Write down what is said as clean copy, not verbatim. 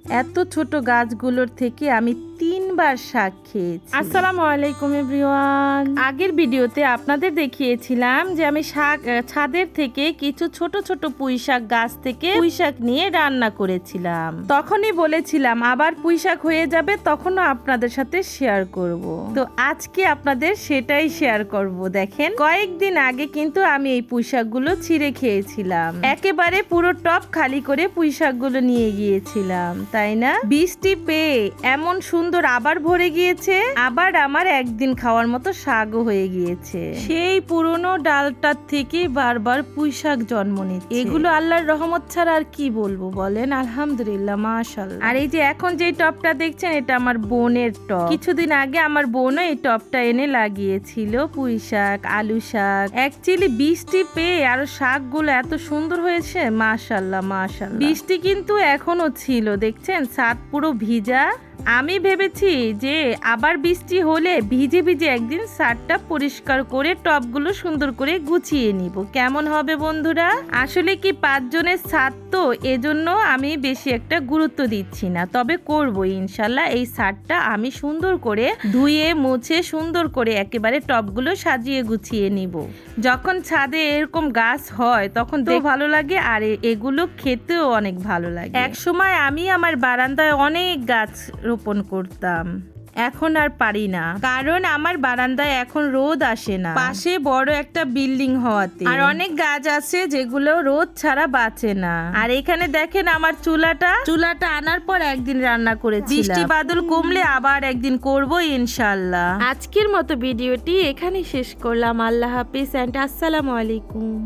এত ছোট গাছগুলোর থেকে আমি 3বার শাক খেয়েছি। আসসালামু আলাইকুম এভরিওয়ান। আগের ভিডিওতে আপনাদের দেখিয়েছিলাম যে আমি ছাদের থেকে কিছু ছোট ছোট পুঁই শাক গাছ থেকে পুঁই শাক নিয়ে রান্না করেছিলাম। তখনই বলেছিলাম আবার পুঁই শাক হয়ে যাবে তখনও আপনাদের সাথে শেয়ার করব। তো আজকে আপনাদের সেটাই শেয়ার করব। দেখেন কয়েকদিন আগে কিন্তু আমি এই পুঁই শাকগুলো ছিঁড়ে খেয়েছিলাম। একেবারে পুরো টব খালি করে পুঁই শাকগুলো নিয়ে গিয়েছিলাম, তাই না? বৃষ্টি পেয়ে এমন সুন্দর আবার ভরে গিয়েছে, আবার আমার একদিন খাওয়ার মতো শাকও হয়ে গিয়েছে। সেই পুরনো ডালটার থেকে বারবার পুঁই শাক জন্ম নিচ্ছে। এগুলো আল্লাহর রহমত ছাড়া আর কি বলবো বলেন। আলহামদুলিল্লাহ, মাশাআল্লাহ। আর এই যে এখন যে টবটা দেখছেন এটা আমার বোনের টব। কিছুদিন আগে আমার বোনও এই টবটা এনে লাগিয়েছিল পুঁই শাক, আলু শাক। অ্যাকচুয়ালি বৃষ্টি পেয়ে আরো শাকগুলো এত সুন্দর হয়েছে, মাশাআল্লাহ মাশাআল্লাহ। বৃষ্টি কিন্তু এখনো ছিল, দেখছেন ছাদ পুরো ভিজা। আমি ভেবেছি যে আবার বৃষ্টি হলে ভিজে ভিজে একদিন ছাদটা পরিষ্কার করে টবগুলো সুন্দর করে গুছিয়ে নিব। কেমন হবে বন্ধুরা? আসলে কি 5 জনের ছাদ তো, এজন্য আমি বেশি একটা গুরুত্ব দিচ্ছি না, তবে করব ইনশাল্লাহ। এই ছাদটা আমি সুন্দর করে ধুয়ে মুছে সুন্দর করে একেবারে টবগুলো সাজিয়ে গুছিয়ে নিব। যখন ছাদে এরকম গাছ হয় তখন তো ভালো লাগে, আর এগুলো খেতেও অনেক ভালো লাগে। এক সময় আমি আমার বারান্দায় অনেক গাছ রোপণ করতাম, এখন আর পারি না, কারণ আমার বারান্দায় এখন রোদ আসে না, পাশে বড় একটা বিল্ডিং হওয়াতে। আর অনেক গাছ আছে যেগুলো রোদ ছাড়া বাঁচে না। আর এখানে দেখেন আমার চুলাটা আনার পর একদিন রান্না করেছি, বৃষ্টি বাদল কমলে আবার একদিন করব ইনশাআল্লাহ। আজকের মতো ভিডিওটি এখানে শেষ করলাম। আল্লাহ হাফিজ এন্ড আসসালামু আলাইকুম।